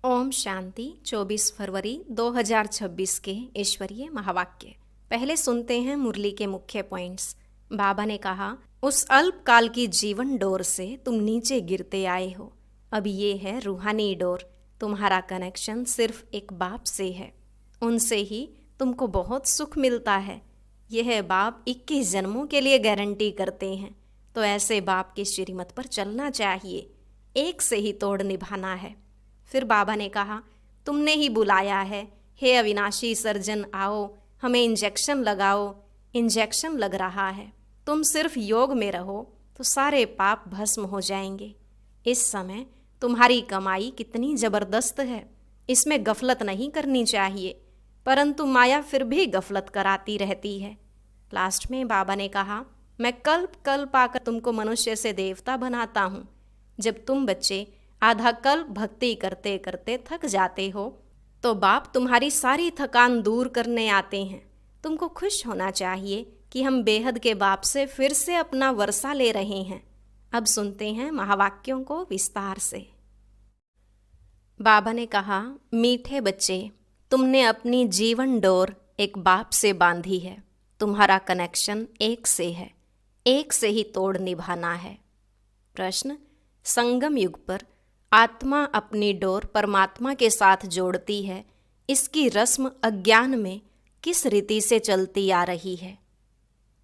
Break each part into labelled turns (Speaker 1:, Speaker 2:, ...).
Speaker 1: ओम शांति। 24 फरवरी 2026 के ईश्वरीय महावाक्य। पहले सुनते हैं मुरली के मुख्य पॉइंट्स। बाबा ने कहा, उस अल्पकाल की जीवन डोर से तुम नीचे गिरते आए हो। अब ये है रूहानी डोर। तुम्हारा कनेक्शन सिर्फ एक बाप से है। उनसे ही तुमको बहुत सुख मिलता है। यह बाप 21 जन्मों के लिए गारंटी करते हैं। तो ऐसे बाप की श्रीमत पर चलना चाहिए। एक से ही तोड़ निभाना है। फिर बाबा ने कहा, तुमने ही बुलाया है, हे अविनाशी सर्जन, आओ हमें इंजेक्शन लगाओ। इंजेक्शन लग रहा है। तुम सिर्फ योग में रहो तो सारे पाप भस्म हो जाएंगे। इस समय तुम्हारी कमाई कितनी जबरदस्त है, इसमें गफलत नहीं करनी चाहिए, परंतु माया फिर भी गफलत कराती रहती है। लास्ट में बाबा ने कहा, मैं कल्प कल्प आकर तुमको मनुष्य से देवता बनाता हूँ। जब तुम बच्चे आधा कल्प भक्ति करते करते थक जाते हो तो बाप तुम्हारी सारी थकान दूर करने आते हैं। तुमको खुश होना चाहिए कि हम बेहद के बाप से फिर से अपना वर्षा ले रहे हैं। अब सुनते हैं महावाक्यों को विस्तार से। बाबा ने कहा, मीठे बच्चे, तुमने अपनी जीवन डोर एक बाप से बांधी है। तुम्हारा कनेक्शन एक से है, एक से ही तोड़ निभाना है। प्रश्न, संगम युग पर आत्मा अपनी डोर परमात्मा के साथ जोड़ती है, इसकी रस्म अज्ञान में किस रीति से चलती आ रही है?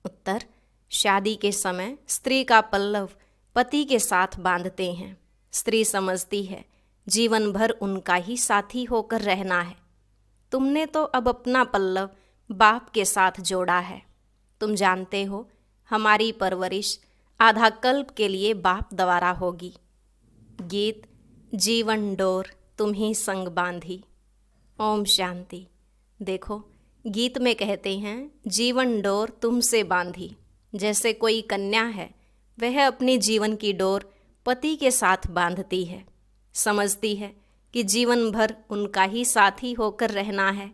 Speaker 1: उत्तर, शादी के समय स्त्री का पल्लव पति के साथ बांधते हैं। स्त्री समझती है जीवन भर उनका ही साथी होकर रहना है। तुमने तो अब अपना पल्लव बाप के साथ जोड़ा है। तुम जानते हो हमारी परवरिश आधा कल्प के लिए बाप द्वारा होगी। गीत, जीवन डोर तुम्ही संग बांधी। ओम शांति। देखो, गीत में कहते हैं जीवन डोर तुमसे बांधी। जैसे कोई कन्या है, वह अपनी जीवन की डोर पति के साथ बांधती है। समझती है कि जीवन भर उनका ही साथी होकर रहना है,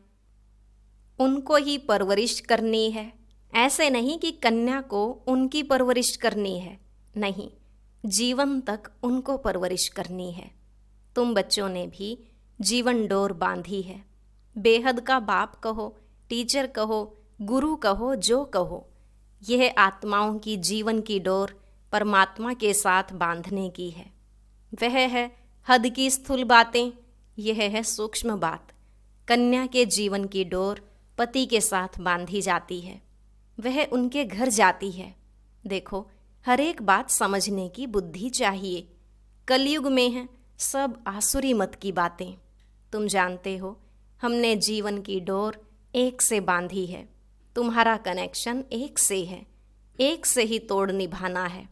Speaker 1: उनको ही परवरिश करनी है। ऐसे नहीं कि कन्या को उनकी परवरिश करनी है, नहीं, जीवन तक उनको परवरिश करनी है। तुम बच्चों ने भी जीवन डोर बांधी है। बेहद का बाप कहो, टीचर कहो, गुरु कहो, जो कहो, यह आत्माओं की जीवन की डोर परमात्मा के साथ बांधने की है। वह है हद की स्थूल बातें, यह है सूक्ष्म बात। कन्या के जीवन की डोर पति के साथ बांधी जाती है, वह उनके घर जाती है। देखो, हर एक बात समझने की बुद्धि चाहिए। कलयुग में है सब आसुरी मत की बातें। तुम जानते हो हमने जीवन की डोर एक से बांधी है। तुम्हारा कनेक्शन एक से है, एक से ही तोड़ निभाना है,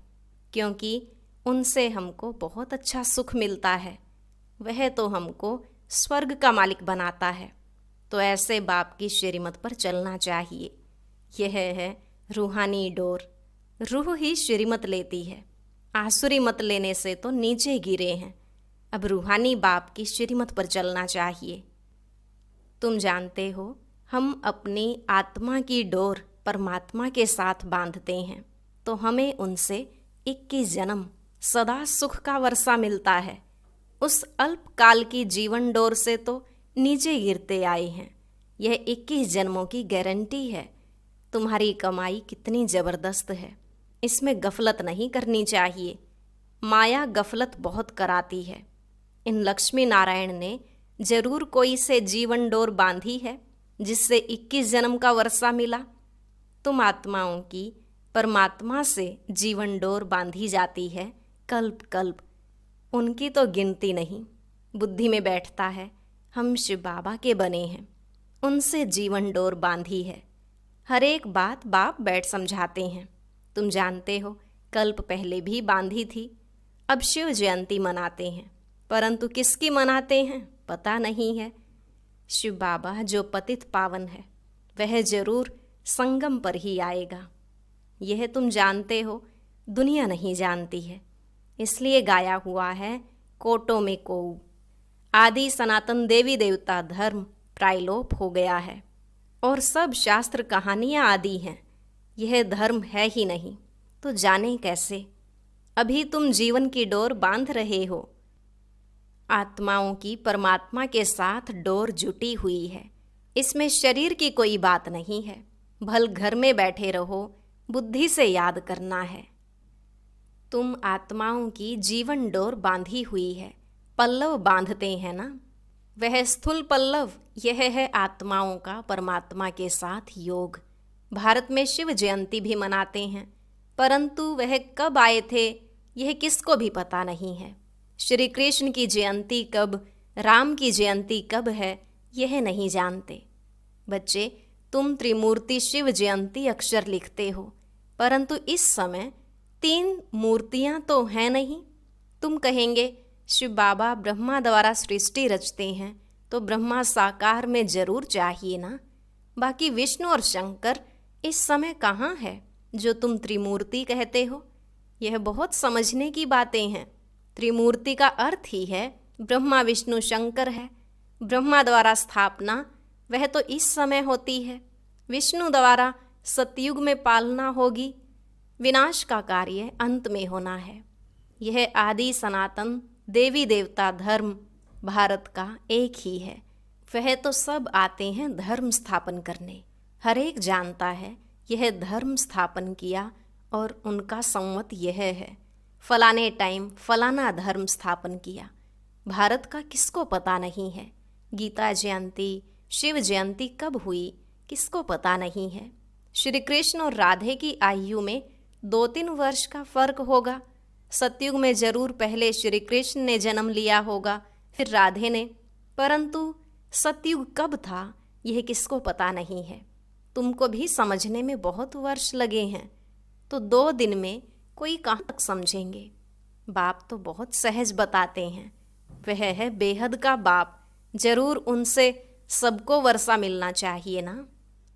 Speaker 1: क्योंकि उनसे हमको बहुत अच्छा सुख मिलता है। वह तो हमको स्वर्ग का मालिक बनाता है। तो ऐसे बाप की श्रीमत पर चलना चाहिए। यह है रूहानी डोर। रूह ही श्रीमत लेती है। आसुरी मत लेने से तो नीचे गिरे हैं। अब रूहानी बाप की श्रीमत पर चलना चाहिए। तुम जानते हो हम अपनी आत्मा की डोर परमात्मा के साथ बांधते हैं तो हमें उनसे 21 जन्म सदा सुख का वर्षा मिलता है। उस अल्पकाल की जीवन डोर से तो नीचे गिरते आए हैं। यह 21 जन्मों की गारंटी है। तुम्हारी कमाई कितनी जबरदस्त है, इसमें गफलत नहीं करनी चाहिए। माया गफलत बहुत कराती है। इन लक्ष्मी नारायण ने जरूर कोई से जीवन डोर बांधी है जिससे 21 जन्म का वर्षा मिला। तुम आत्माओं की परमात्मा से जीवन डोर बांधी जाती है कल्प कल्प। उनकी तो गिनती नहीं। बुद्धि में बैठता है हम शिव बाबा के बने हैं, उनसे जीवन डोर बांधी है। हर एक बात बाप बैठ समझाते हैं। तुम जानते हो कल्प पहले भी बांधी थी। अब शिव जयंती मनाते हैं, परंतु किसकी मनाते हैं पता नहीं है। शिव बाबा जो पतित पावन है, वह जरूर संगम पर ही आएगा। यह तुम जानते हो, दुनिया नहीं जानती है। इसलिए गाया हुआ है कोटों में कोऊ। आदि सनातन देवी देवता धर्म प्रायलोप हो गया है और सब शास्त्र कहानियाँ आदि हैं। यह धर्म है ही नहीं, तो जाने कैसे? अभी तुम जीवन की डोर बांध रहे हो। आत्माओं की परमात्मा के साथ डोर जुटी हुई है। इसमें शरीर की कोई बात नहीं है। भल घर में बैठे रहो, बुद्धि से याद करना है। तुम आत्माओं की जीवन डोर बांधी हुई है। पल्लव बांधते हैं ना, वह स्थूल पल्लव, यह है आत्माओं का परमात्मा के साथ योग। भारत में शिव जयंती भी मनाते हैं, परंतु वह कब आए थे यह किसको भी पता नहीं है। श्री कृष्ण की जयंती कब, राम की जयंती कब है, यह नहीं जानते। बच्चे, तुम त्रिमूर्ति शिव जयंती अक्षर लिखते हो, परंतु इस समय 3 मूर्तियां तो हैं नहीं। तुम कहेंगे शिव बाबा ब्रह्मा द्वारा सृष्टि रचते हैं, तो ब्रह्मा साकार में जरूर चाहिए ना। बाकी विष्णु और शंकर इस समय कहाँ है जो तुम त्रिमूर्ति कहते हो। यह बहुत समझने की बातें हैं। त्रिमूर्ति का अर्थ ही है ब्रह्मा विष्णु शंकर है। ब्रह्मा द्वारा स्थापना वह तो इस समय होती है, विष्णु द्वारा सतयुग में पालना होगी, विनाश का कार्य अंत में होना है। यह आदि सनातन देवी देवता धर्म भारत का एक ही है। वह तो सब आते हैं धर्म स्थापन करने। हर एक जानता है यह धर्म स्थापन किया और उनका संवत यह है, फलाने टाइम फलाना धर्म स्थापन किया। भारत का किसको पता नहीं है। गीता जयंती, शिव जयंती कब हुई किसको पता नहीं है। श्री कृष्ण और राधे की आयु में 2-3 वर्ष का फर्क होगा। सतयुग में जरूर पहले श्री कृष्ण ने जन्म लिया होगा, फिर राधे ने, परंतु सतयुग कब था यह किसको पता नहीं है। तुमको भी समझने में बहुत वर्ष लगे हैं, तो 2 दिन में कोई कहाँ तक समझेंगे। बाप तो बहुत सहज बताते हैं। वह है बेहद का बाप, जरूर उनसे सबको वर्षा मिलना चाहिए ना।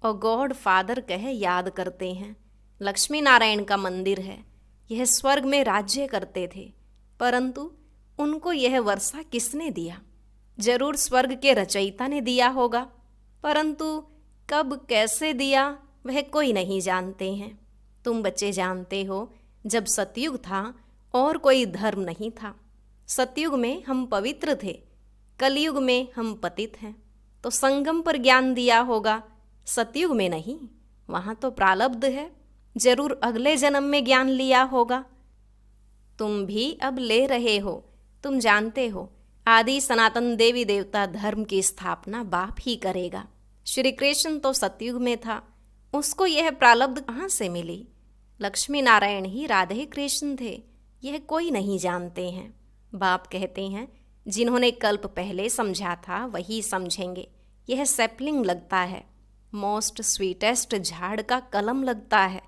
Speaker 1: और गॉड फादर कहे याद करते हैं। लक्ष्मी नारायण का मंदिर है, यह स्वर्ग में राज्य करते थे, परंतु उनको यह वर्षा किसने दिया। जरूर स्वर्ग के रचयिता ने दिया होगा, परंतु कब कैसे दिया वह कोई नहीं जानते हैं। तुम बच्चे जानते हो, जब सतयुग था और कोई धर्म नहीं था। सतयुग में हम पवित्र थे, कलयुग में हम पतित हैं, तो संगम पर ज्ञान दिया होगा। सतयुग में नहीं, वहाँ तो प्रारब्ध है, जरूर अगले जन्म में ज्ञान लिया होगा। तुम भी अब ले रहे हो। तुम जानते हो आदि सनातन देवी देवता धर्म की स्थापना बाप ही करेगा। श्री कृष्ण तो सतयुग में था, उसको यह प्रारब्ध कहाँ से मिली। लक्ष्मी नारायण ही राधे कृष्ण थे, यह कोई नहीं जानते हैं। बाप कहते हैं जिन्होंने कल्प पहले समझा था वही समझेंगे। यह सैपलिंग लगता है, मोस्ट स्वीटेस्ट झाड़ का कलम लगता है।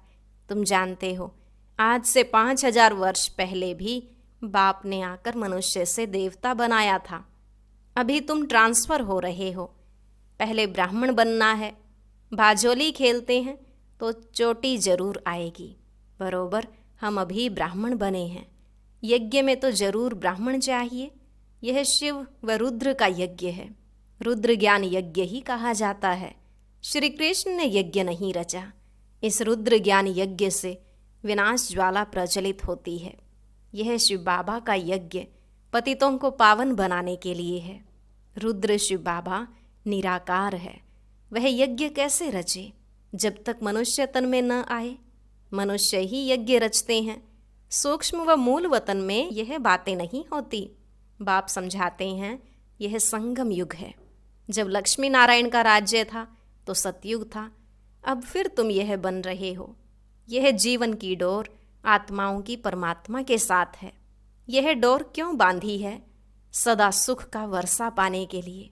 Speaker 1: तुम जानते हो आज से 5000 वर्ष पहले भी बाप ने आकर मनुष्य से देवता बनाया था। अभी तुम ट्रांसफ़र हो रहे हो। पहले ब्राह्मण बनना है। बाजोली खेलते हैं तो चोटी जरूर आएगी। बरोबर हम अभी ब्राह्मण बने हैं। यज्ञ में तो जरूर ब्राह्मण चाहिए। यह शिव व रुद्र का यज्ञ है। रुद्र ज्ञान यज्ञ ही कहा जाता है। श्री कृष्ण ने यज्ञ नहीं रचा। इस रुद्र ज्ञान यज्ञ से विनाश ज्वाला प्रज्वलित होती है। यह शिव बाबा का यज्ञ पतितों को पावन बनाने के लिए है। रुद्र शिव बाबा निराकार है। वह यज्ञ कैसे रचे जब तक मनुष्य तन में न आए। मनुष्य ही यज्ञ रचते हैं। सूक्ष्म व मूल वतन में यह बातें नहीं होती। बाप समझाते हैं यह संगम युग है। जब लक्ष्मी नारायण का राज्य था तो सतयुग था। अब फिर तुम यह बन रहे हो। यह जीवन की डोर आत्माओं की परमात्मा के साथ है। यह डोर क्यों बांधी है? सदा सुख का वर्षा पाने के लिए।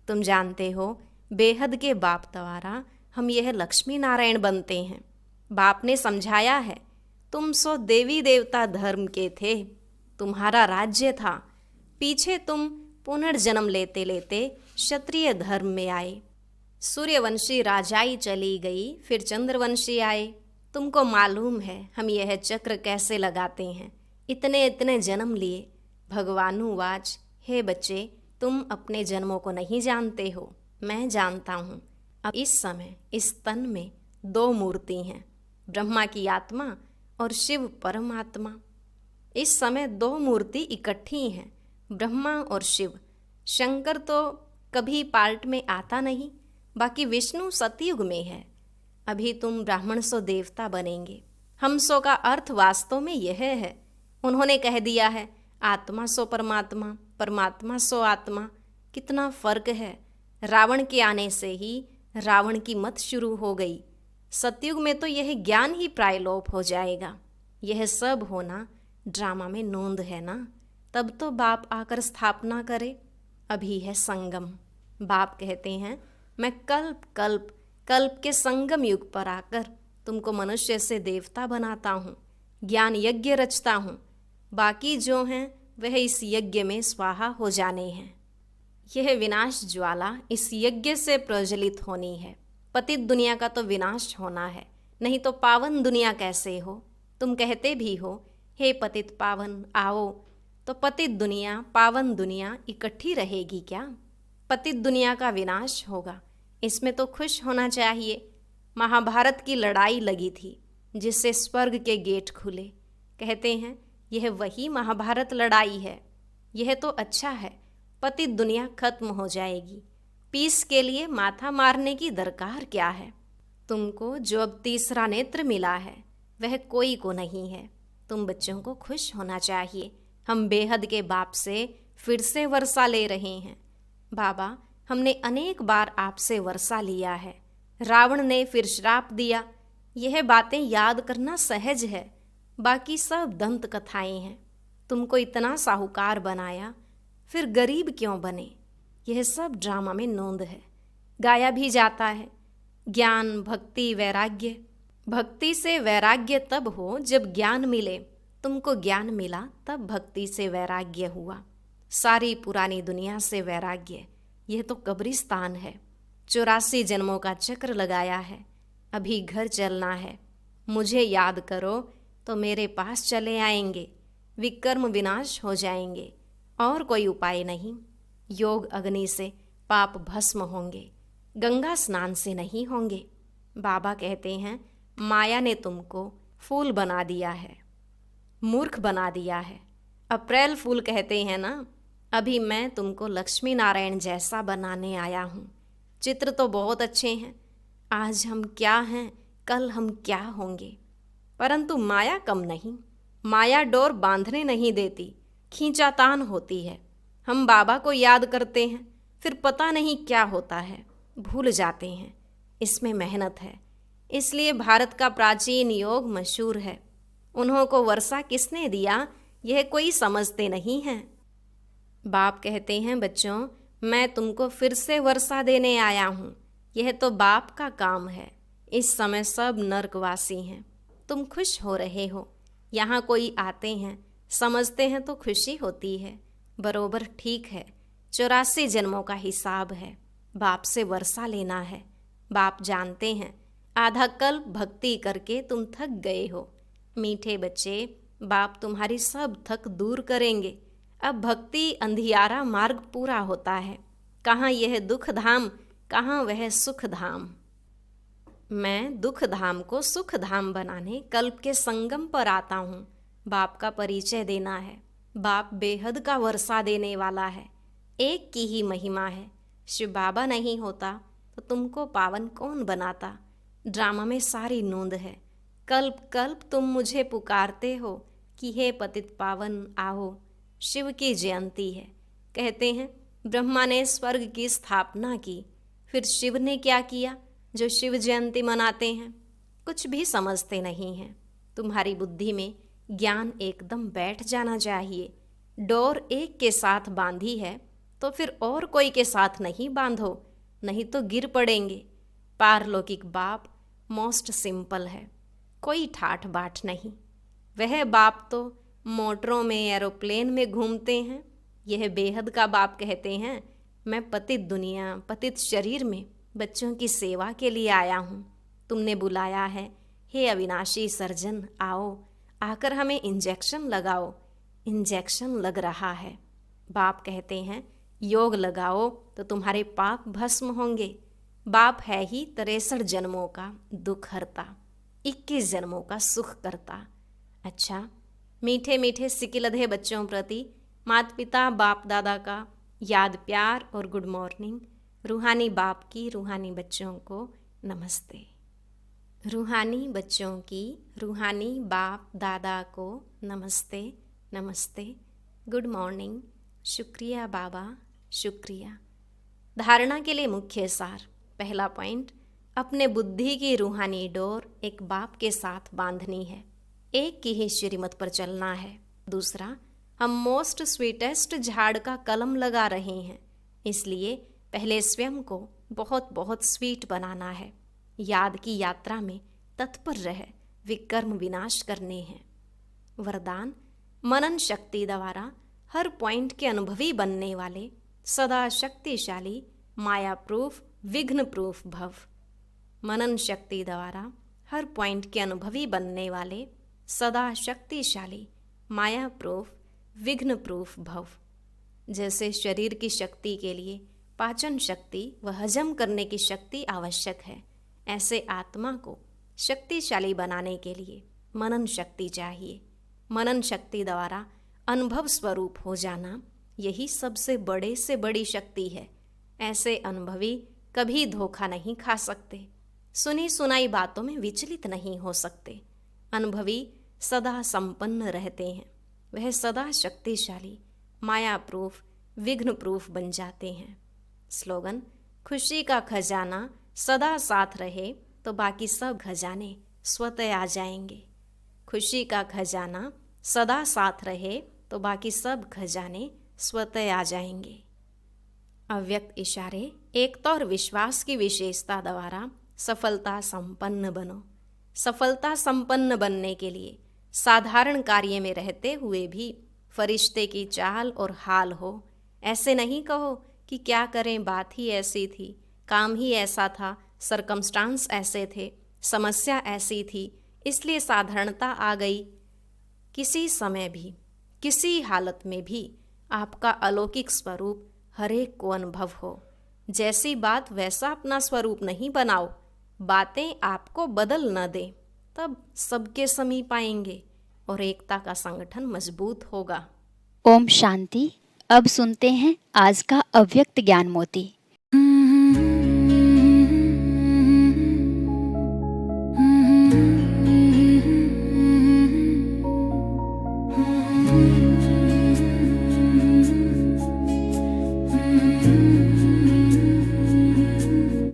Speaker 1: तुम जानते हो बेहद के बाप द्वारा हम यह लक्ष्मी नारायण बनते हैं। बाप ने समझाया है तुम सो देवी देवता धर्म के थे, तुम्हारा राज्य था। पीछे तुम पुनर्जन्म लेते लेते क्षत्रिय धर्म में आए। सूर्यवंशी राजाई चली गई, फिर चंद्रवंशी आए। तुमको मालूम है हम यह चक्र कैसे लगाते हैं। इतने इतने जन्म लिए। भगवानुवाच, हे बच्चे तुम अपने जन्मों को नहीं जानते हो, मैं जानता हूँ। अब इस समय इस तन में 2 मूर्ति हैं, ब्रह्मा की आत्मा और शिव परमात्मा। इस समय 2 मूर्ति इकट्ठी हैं। ब्रह्मा और शिव, शंकर तो कभी पार्ट में आता नहीं, बाकी विष्णु सतयुग में है। अभी तुम ब्राह्मण सो देवता बनेंगे। हम सो का अर्थ वास्तव में यह है। उन्होंने कह दिया है आत्मा सो परमात्मा, परमात्मा सो आत्मा। कितना फर्क है। रावण के आने से ही रावण की मत शुरू हो गई। सतयुग में तो यह ज्ञान ही प्रायलोप हो जाएगा। यह सब होना ड्रामा में नोंद है ना। तब तो बाप आकर स्थापना करे। अभी है संगम। बाप कहते हैं मैं कल्प कल्प कल्प के संगम युग पर आकर तुमको मनुष्य से देवता बनाता हूँ, ज्ञान यज्ञ रचता हूँ। बाकी जो हैं वह इस यज्ञ में स्वाहा हो जाने हैं। यह विनाश ज्वाला इस यज्ञ से प्रज्वलित होनी है। पतित दुनिया का तो विनाश होना है, नहीं तो पावन दुनिया कैसे हो। तुम कहते भी हो हे पतित पावन आओ, तो पतित दुनिया पावन दुनिया इकट्ठी रहेगी क्या? पतित दुनिया का विनाश होगा, इसमें तो खुश होना चाहिए। महाभारत की लड़ाई लगी थी जिससे स्वर्ग के गेट खुले। कहते हैं यह वही महाभारत लड़ाई है। यह तो अच्छा है, पतित दुनिया खत्म हो जाएगी। पीस के लिए माथा मारने की दरकार क्या है? तुमको जो अब तीसरा नेत्र मिला है वह कोई को नहीं है। तुम बच्चों को खुश होना चाहिए। हम बेहद के बाप से फिर से वर्षा ले रहे हैं। बाबा, हमने अनेक बार आपसे वर्षा लिया है। रावण ने फिर श्राप दिया। यह बातें याद करना सहज है, बाकी सब दंत कथाएं हैं। तुमको इतना साहूकार बनाया, फिर गरीब क्यों बने? यह सब ड्रामा में नोंद है। गाया भी जाता है ज्ञान भक्ति वैराग्य। भक्ति से वैराग्य तब हो जब ज्ञान मिले। तुमको ज्ञान मिला तब भक्ति से वैराग्य हुआ। सारी पुरानी दुनिया से वैराग्य, यह तो कब्रिस्तान है। 84 जन्मों का चक्र लगाया है। अभी घर चलना है। मुझे याद करो तो मेरे पास चले आएंगे। विकर्म विनाश हो जाएंगे, और कोई उपाय नहीं। योग अग्नि से पाप भस्म होंगे, गंगा स्नान से नहीं होंगे। बाबा कहते हैं माया ने तुमको फूल बना दिया है, मूर्ख बना दिया है। अप्रैल फूल कहते हैं ना। अभी मैं तुमको लक्ष्मी नारायण जैसा बनाने आया हूँ। चित्र तो बहुत अच्छे हैं। आज हम क्या हैं, कल हम क्या होंगे। परंतु माया कम नहीं। माया डोर बांधने नहीं देती, खींचातान होती है। हम बाबा को याद करते हैं, फिर पता नहीं क्या होता है, भूल जाते हैं। इसमें मेहनत है। इसलिए भारत का प्राचीन योग मशहूर है। उन्हों को वर्षा किसने दिया, यह कोई समझते नहीं हैं। बाप कहते हैं बच्चों, मैं तुमको फिर से वर्षा देने आया हूँ। यह तो बाप का काम है। इस समय सब नर्कवासी हैं। तुम खुश हो रहे हो। यहाँ कोई आते हैं, समझते हैं तो खुशी होती है। बरोबर ठीक है। 84 जन्मों का हिसाब है। बाप से वर्षा लेना है। बाप जानते हैं आधा कल्प भक्ति करके तुम थक गए हो। मीठे बच्चे, बाप तुम्हारी सब थक दूर करेंगे। अब भक्ति अंधियारा मार्ग पूरा होता है। कहाँ यह दुख धाम, कहाँ वह सुख धाम। मैं दुख धाम को सुख धाम बनाने कल्प के संगम पर आता हूँ। बाप का परिचय देना है। बाप बेहद का वर्षा देने वाला है। एक की ही महिमा है। शिव बाबा नहीं होता तो तुमको पावन कौन बनाता। ड्रामा में सारी नोंद है। कल्प कल्प तुम मुझे पुकारते हो कि हे पतित पावन आओ। शिव की जयंती है। कहते हैं ब्रह्मा ने स्वर्ग की स्थापना की, फिर शिव ने क्या किया जो शिव जयंती मनाते हैं? कुछ भी समझते नहीं हैं। तुम्हारी बुद्धि में ज्ञान एकदम बैठ जाना चाहिए। डोर एक के साथ बांधी है तो फिर और कोई के साथ नहीं बांधो, नहीं तो गिर पड़ेंगे। पारलौकिक बाप मोस्ट सिंपल है, कोई ठाठ बाट नहीं। वह बाप तो मोटरों में एरोप्लेन में घूमते हैं। यह बेहद का बाप कहते हैं मैं पतित दुनिया पतित शरीर में बच्चों की सेवा के लिए आया हूँ। तुमने बुलाया है, हे अविनाशी सर्जन आओ, आकर हमें इंजेक्शन लगाओ। इंजेक्शन लग रहा है। बाप कहते हैं योग लगाओ तो तुम्हारे पाप भस्म होंगे। बाप है ही 63 जन्मों का दुख हरता, 21 जन्मों का सुख करता। अच्छा, मीठे मीठे सिकिलधे बच्चों प्रति माता पिता बाप दादा का याद प्यार और गुड मॉर्निंग। रूहानी बाप की रूहानी बच्चों को नमस्ते। रूहानी बच्चों की रूहानी बाप दादा को नमस्ते नमस्ते, गुड मॉर्निंग, शुक्रिया बाबा, शुक्रिया। धारणा के लिए मुख्य सार। पहला पॉइंट, अपने बुद्धि की रूहानी डोर एक बाप के साथ बांधनी है, एक की ही श्रीमत पर चलना है। दूसरा, हम मोस्ट स्वीटेस्ट झाड़ का कलम लगा रहे हैं, इसलिए पहले स्वयं को बहुत बहुत स्वीट बनाना है। याद की यात्रा में तत्पर रह विकर्म विनाश करने हैं। वरदान, मनन शक्ति द्वारा हर पॉइंट के अनुभवी बनने वाले सदा शक्तिशाली माया प्रूफ विघ्न प्रूफ भव। मनन शक्ति द्वारा हर पॉइंट के अनुभवी बनने वाले सदा शक्तिशाली माया प्रूफ विघ्न प्रूफ भव। जैसे शरीर की शक्ति के लिए पाचन शक्ति व हजम करने की शक्ति आवश्यक है, ऐसे आत्मा को शक्तिशाली बनाने के लिए मनन शक्ति चाहिए। मनन शक्ति द्वारा अनुभव स्वरूप हो जाना, यही सबसे बड़े से बड़ी शक्ति है। ऐसे अनुभवी कभी धोखा नहीं खा सकते, सुनी सुनाई बातों में विचलित नहीं हो सकते। अनुभवी सदा संपन्न रहते हैं, वह सदा शक्तिशाली माया प्रूफ विघ्न प्रूफ बन जाते हैं। स्लोगन, खुशी का खजाना सदा साथ रहे तो बाकी सब खजाने स्वतः आ जाएंगे। खुशी का खजाना सदा साथ रहे तो बाकी सब खजाने स्वतः आ जाएंगे। अव्यक्त इशारे, एकता और विश्वास की विशेषता द्वारा सफलता संपन्न बनो। सफलता संपन्न बनने के लिए साधारण कार्य में रहते हुए भी फरिश्ते की चाल और हाल हो। ऐसे नहीं कहो कि क्या करें, बात ही ऐसी थी, काम ही ऐसा था, सरकमस्टांस ऐसे थे, समस्या ऐसी थी, इसलिए साधारणता आ गई। किसी समय भी किसी हालत में भी आपका अलौकिक स्वरूप हरेक को अनुभव हो। जैसी बात वैसा अपना स्वरूप नहीं बनाओ, बातें आपको बदल न दें, तब सबके समीप आएंगे और एकता का संगठन मजबूत होगा।
Speaker 2: ओम शांति। अब सुनते हैं आज का अव्यक्त ज्ञान मोती।